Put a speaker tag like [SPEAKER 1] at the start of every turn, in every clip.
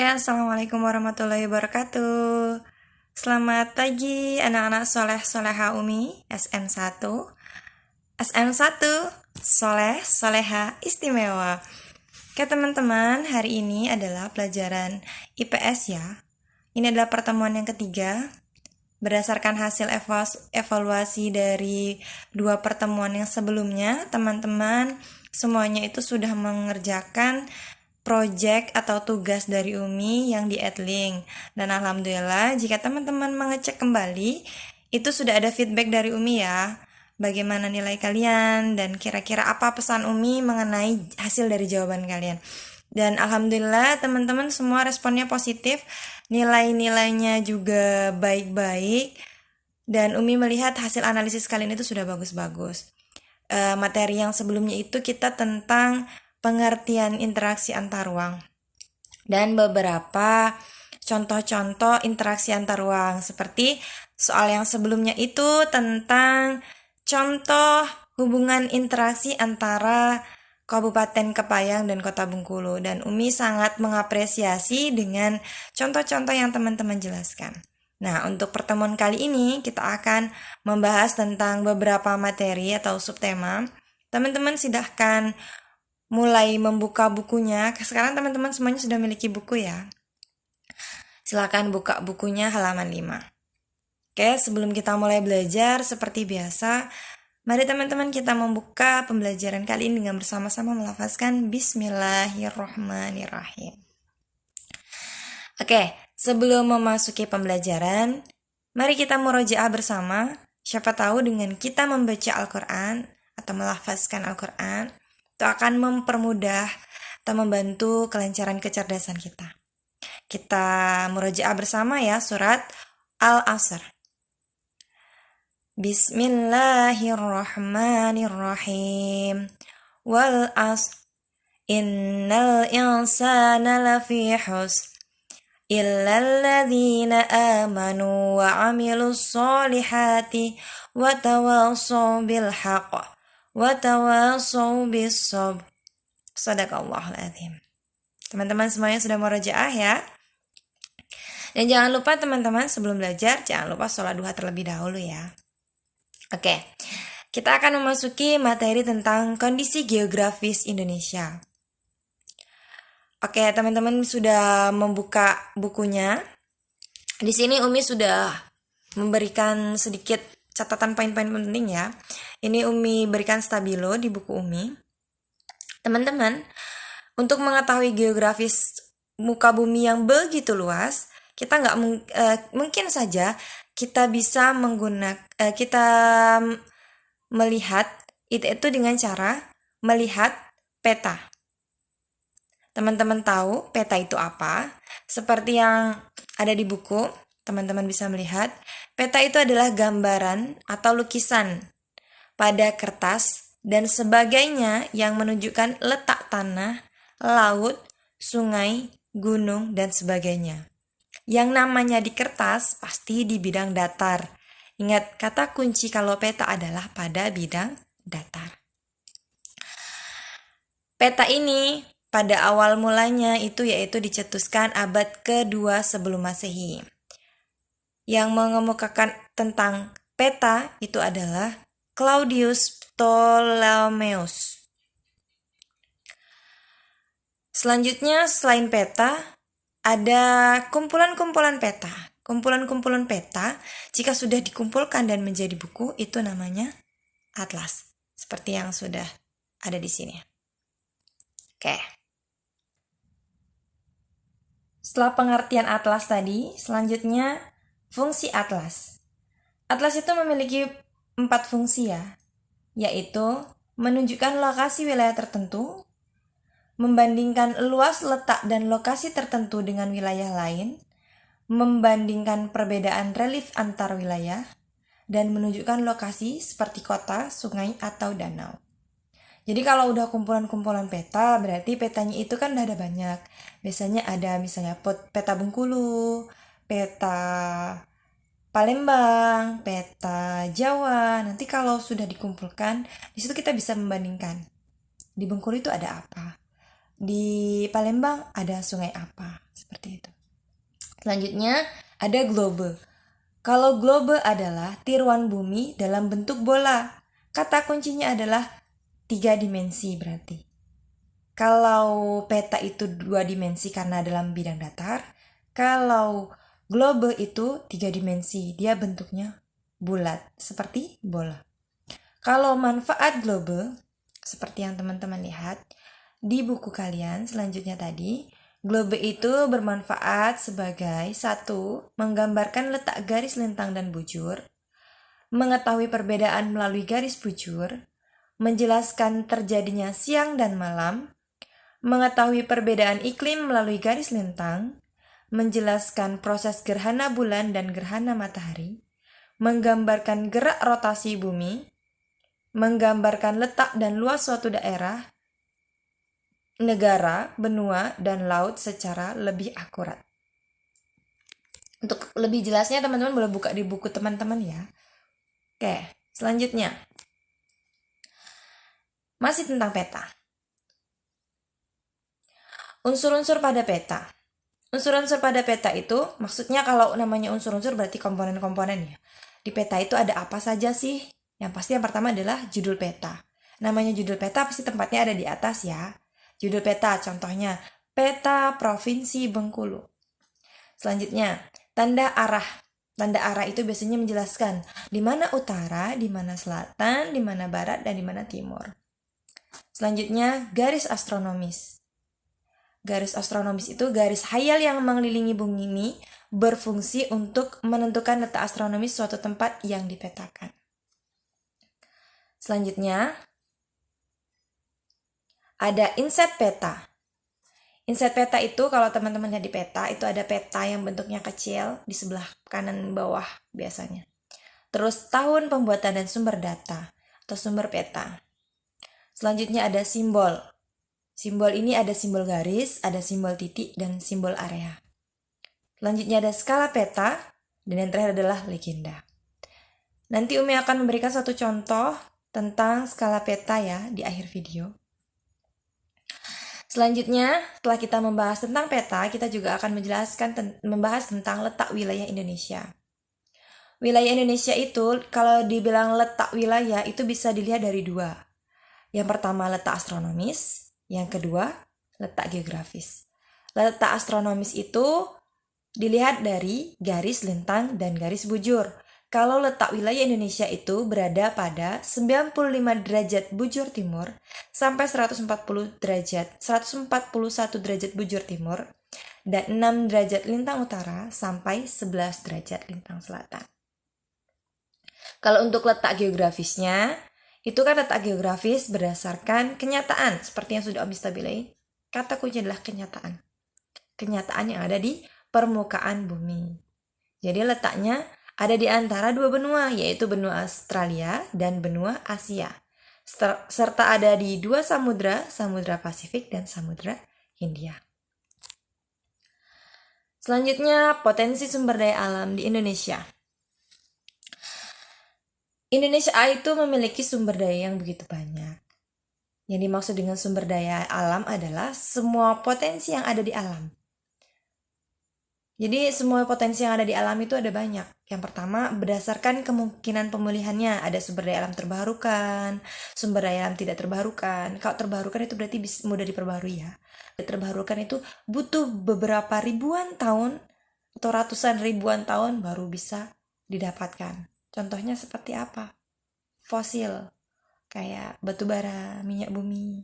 [SPEAKER 1] Oke, assalamualaikum warahmatullahi wabarakatuh. Selamat pagi anak-anak soleh soleha Umi SN1. SN1 soleh soleha istimewa. Oke teman-teman, hari ini adalah pelajaran IPS ya. Ini adalah pertemuan yang ketiga. Berdasarkan hasil evaluasi dari 2 pertemuan yang sebelumnya, teman-teman semuanya itu sudah mengerjakan project atau tugas dari Umi yang di Edlink. Dan alhamdulillah jika teman-teman mengecek kembali, itu sudah ada feedback dari Umi ya. Bagaimana nilai kalian dan kira-kira apa pesan Umi mengenai hasil dari jawaban kalian. Dan alhamdulillah teman-teman semua responnya positif, nilai-nilainya juga baik-baik. Dan Umi melihat hasil analisis kalian itu sudah bagus-bagus. Materi yang sebelumnya itu kita tentang pengertian interaksi antar ruang dan beberapa contoh-contoh interaksi antar ruang, seperti soal yang sebelumnya itu tentang contoh hubungan interaksi antara Kabupaten Kepayang dan Kota Bengkulu, dan Umi sangat mengapresiasi dengan contoh-contoh yang teman-teman jelaskan. Nah, untuk pertemuan kali ini kita akan membahas tentang beberapa materi atau subtema. Teman-teman silahkan mulai membuka bukunya. Sekarang teman-teman semuanya sudah memiliki buku ya. Silakan buka bukunya halaman 5. Oke, sebelum kita mulai belajar seperti biasa, mari teman-teman kita membuka pembelajaran kali ini dengan bersama-sama melafazkan Bismillahirrahmanirrahim. Oke, sebelum memasuki pembelajaran, mari kita murojaah bersama. Siapa tahu dengan kita membaca Al-Quran atau melafazkan Al-Quran, itu akan mempermudah atau membantu kelancaran kecerdasan kita. Kita murojaah bersama ya, surat Al-Asr. Bismillahirrahmanirrahim. Wal asr. Innal insana lafi husr. Illal ladzina amanu wa amilus solihati wa tawassaw bil haqq wa tawassaw bis sabr. Shadaqallahul azim. Teman-teman semuanya sudah murojaah ya. Dan jangan lupa teman-teman sebelum belajar jangan lupa sholat duha terlebih dahulu ya. Oke. Kita akan memasuki materi tentang kondisi geografis Indonesia. Oke, teman-teman sudah membuka bukunya. Di sini Umi sudah memberikan sedikit catatan poin-poin penting ya. Ini Umi berikan stabilo di buku Umi. Teman-teman, untuk mengetahui geografis muka bumi yang begitu luas, kita mungkin saja kita bisa kita melihat itu dengan cara melihat peta. Teman-teman tahu peta itu apa? Seperti yang ada di buku, teman-teman bisa melihat, peta itu adalah gambaran atau lukisan pada kertas dan sebagainya yang menunjukkan letak tanah, laut, sungai, gunung, dan sebagainya. Yang namanya di kertas pasti di bidang datar. Ingat, kata kunci kalau peta adalah pada bidang datar. Peta ini pada awal mulanya itu yaitu dicetuskan abad ke-2 sebelum Masehi. Yang mengemukakan tentang peta itu adalah Claudius Ptolemeus. Selanjutnya selain peta, ada kumpulan-kumpulan peta. Kumpulan-kumpulan peta jika sudah dikumpulkan dan menjadi buku itu namanya atlas. Seperti yang sudah ada di sini. Oke. Setelah pengertian atlas tadi, selanjutnya fungsi atlas. Atlas itu memiliki 4 fungsi ya, yaitu menunjukkan lokasi wilayah tertentu, membandingkan luas letak dan lokasi tertentu dengan wilayah lain, membandingkan perbedaan relief antar wilayah, dan menunjukkan lokasi seperti kota, sungai, atau danau. Jadi kalau udah kumpulan-kumpulan peta, berarti petanya itu kan udah ada banyak. Biasanya ada misalnya peta Bengkulu, peta Palembang, peta Jawa. Nanti kalau sudah dikumpulkan, di situ kita bisa membandingkan. Di Bengkulu itu ada apa? Di Palembang ada sungai apa? Seperti itu. Selanjutnya ada globe. Kalau globe adalah tiruan bumi dalam bentuk bola. Kata kuncinya adalah 3 dimensi berarti. Kalau peta itu 2 dimensi karena dalam bidang datar. Kalau globe itu 3 dimensi, dia bentuknya bulat seperti bola. Kalau manfaat globe, seperti yang teman-teman lihat di buku kalian selanjutnya tadi, globe itu bermanfaat sebagai 1. Menggambarkan letak garis lintang dan bujur, mengetahui perbedaan melalui garis bujur, menjelaskan terjadinya siang dan malam, mengetahui perbedaan iklim melalui garis lintang, menjelaskan proses gerhana bulan dan gerhana matahari, menggambarkan gerak rotasi bumi, menggambarkan letak dan luas suatu daerah, negara, benua, dan laut secara lebih akurat. Untuk lebih jelasnya teman-teman boleh buka di buku teman-teman ya. Oke, selanjutnya. Masih tentang peta. Unsur-unsur pada peta. Unsur-unsur pada peta itu maksudnya kalau namanya unsur-unsur berarti komponen-komponen ya. Di peta itu ada apa saja sih? Yang pasti yang pertama adalah judul peta. Namanya judul peta pasti tempatnya ada di atas ya. Judul peta contohnya peta Provinsi Bengkulu. Selanjutnya, tanda arah. Tanda arah itu biasanya menjelaskan di mana utara, di mana selatan, di mana barat, dan di mana timur. Selanjutnya, garis astronomis. Garis astronomis itu garis hayal yang mengelilingi bumi berfungsi untuk menentukan letak astronomis suatu tempat yang dipetakan. Selanjutnya, ada inset peta. Inset peta itu kalau teman-teman lihat di peta, itu ada peta yang bentuknya kecil di sebelah kanan bawah biasanya. Terus tahun pembuatan dan sumber data atau sumber peta. Selanjutnya ada simbol. Simbol ini ada simbol garis, ada simbol titik, dan simbol area. Selanjutnya ada skala peta, dan yang terakhir adalah legenda. Nanti Umi akan memberikan satu contoh tentang skala peta ya di akhir video. Selanjutnya, setelah kita membahas tentang peta, kita juga akan membahas tentang letak wilayah Indonesia. Wilayah Indonesia itu, kalau dibilang letak wilayah, itu bisa dilihat dari 2. Yang pertama letak astronomis, yang kedua letak geografis. Letak astronomis itu dilihat dari garis lintang dan garis bujur. Kalau letak wilayah Indonesia itu berada pada 95 derajat bujur timur sampai 141 derajat bujur timur dan 6 derajat lintang utara sampai 11 derajat lintang selatan. Kalau untuk letak geografisnya, itu kan letak geografis berdasarkan kenyataan seperti yang sudah Om bilang. Kata kunci adalah kenyataan. Kenyataan yang ada di permukaan bumi. Jadi letaknya ada di antara 2 benua, yaitu benua Australia dan benua Asia. Serta ada di 2 samudra, Samudra Pasifik dan Samudra Hindia. Selanjutnya, potensi sumber daya alam di Indonesia. Indonesia itu memiliki sumber daya yang begitu banyak. Yang dimaksud dengan sumber daya alam adalah semua potensi yang ada di alam. Jadi semua potensi yang ada di alam itu ada banyak. Yang pertama, berdasarkan kemungkinan pemulihannya, ada sumber daya alam terbarukan, sumber daya alam tidak terbarukan. Kalau terbarukan itu berarti mudah diperbarui ya. Terbarukan itu butuh beberapa ribuan tahun atau ratusan ribuan tahun baru bisa didapatkan. Contohnya seperti apa? Fosil, kayak batu bara, minyak bumi.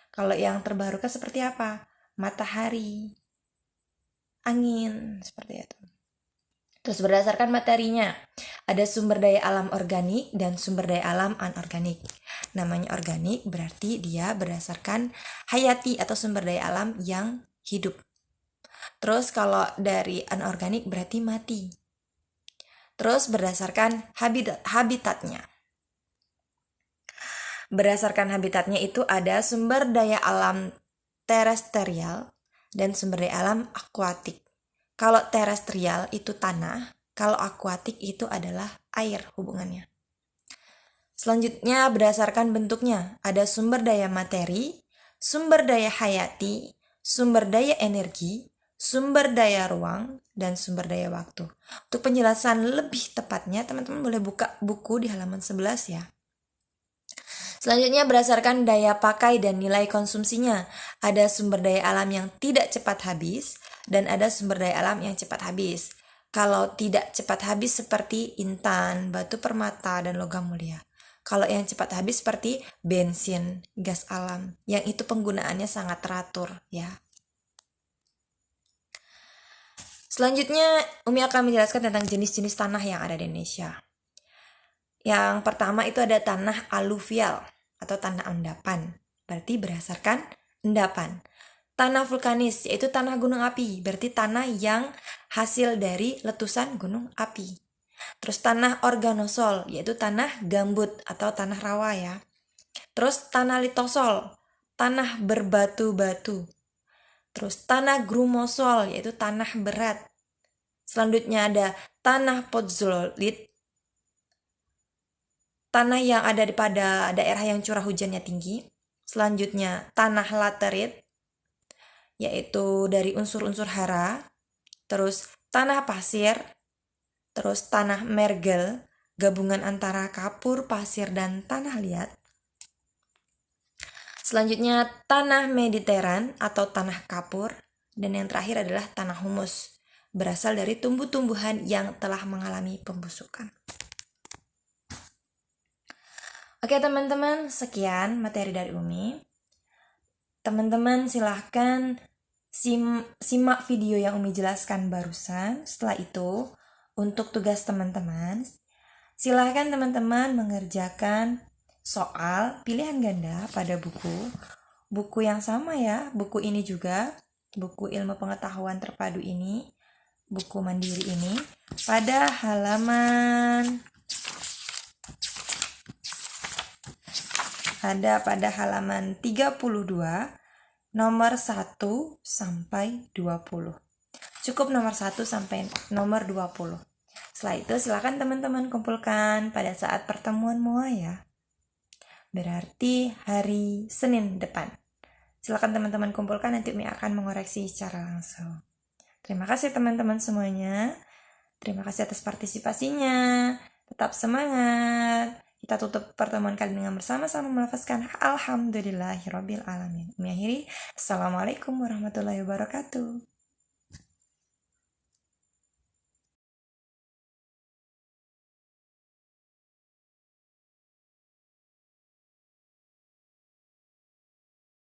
[SPEAKER 1] Kalau yang terbarukan seperti apa? Matahari, angin, seperti itu. Terus berdasarkan materinya, ada sumber daya alam organik dan sumber daya alam anorganik. Namanya organik berarti dia berdasarkan hayati atau sumber daya alam yang hidup. Terus kalau dari anorganik berarti mati. Terus berdasarkan habitatnya. Berdasarkan habitatnya itu ada sumber daya alam terestrial dan sumber daya alam akuatik. Kalau terestrial itu tanah, kalau akuatik itu adalah air hubungannya. Selanjutnya berdasarkan bentuknya, ada sumber daya materi, sumber daya hayati, sumber daya energi, sumber daya ruang, dan sumber daya waktu. Untuk penjelasan lebih tepatnya, teman-teman boleh buka buku di halaman 11 ya. Selanjutnya berdasarkan daya pakai dan nilai konsumsinya. Ada sumber daya alam yang tidak cepat habis dan ada sumber daya alam yang cepat habis. Kalau tidak cepat habis seperti intan, batu permata, dan logam mulia. Kalau yang cepat habis seperti bensin, gas alam, yang itu penggunaannya sangat teratur ya. Selanjutnya, Umi akan menjelaskan tentang jenis-jenis tanah yang ada di Indonesia. Yang pertama itu ada tanah aluvial atau tanah endapan, berarti berdasarkan endapan. Tanah vulkanis yaitu tanah gunung api, berarti tanah yang hasil dari letusan gunung api. Terus tanah organosol yaitu tanah gambut atau tanah rawa ya. Terus tanah litosol, tanah berbatu-batu. Terus tanah grumosol yaitu tanah berat. Selanjutnya ada tanah podzolit, tanah yang ada pada daerah yang curah hujannya tinggi. Selanjutnya tanah laterit, yaitu dari unsur-unsur hara. Terus tanah pasir. Terus tanah mergel, gabungan antara kapur, pasir, dan tanah liat. Selanjutnya tanah mediteran atau tanah kapur. Dan yang terakhir adalah tanah humus, berasal dari tumbuh-tumbuhan yang telah mengalami pembusukan. Oke teman-teman, sekian materi dari Umi. Teman-teman silahkan simak video yang Umi jelaskan barusan. Setelah itu, untuk tugas teman-teman, silahkan teman-teman mengerjakan soal pilihan ganda pada buku yang sama ya, buku ini juga, buku ilmu pengetahuan terpadu ini, buku mandiri ini, pada halaman 32 nomor 1 sampai 20. Cukup nomor 1 sampai nomor 20. Setelah itu silakan teman-teman kumpulkan pada saat pertemuan MOA ya. Berarti hari Senin depan. Silakan teman-teman kumpulkan, nanti Umi akan mengoreksi secara langsung. Terima kasih teman-teman semuanya. Terima kasih atas partisipasinya. Tetap semangat. Kita tutup pertemuan kali dengan bersama-sama melafazkan alhamdulillahirabbil alamin. Umi akhiri. Assalamualaikum warahmatullahi wabarakatuh.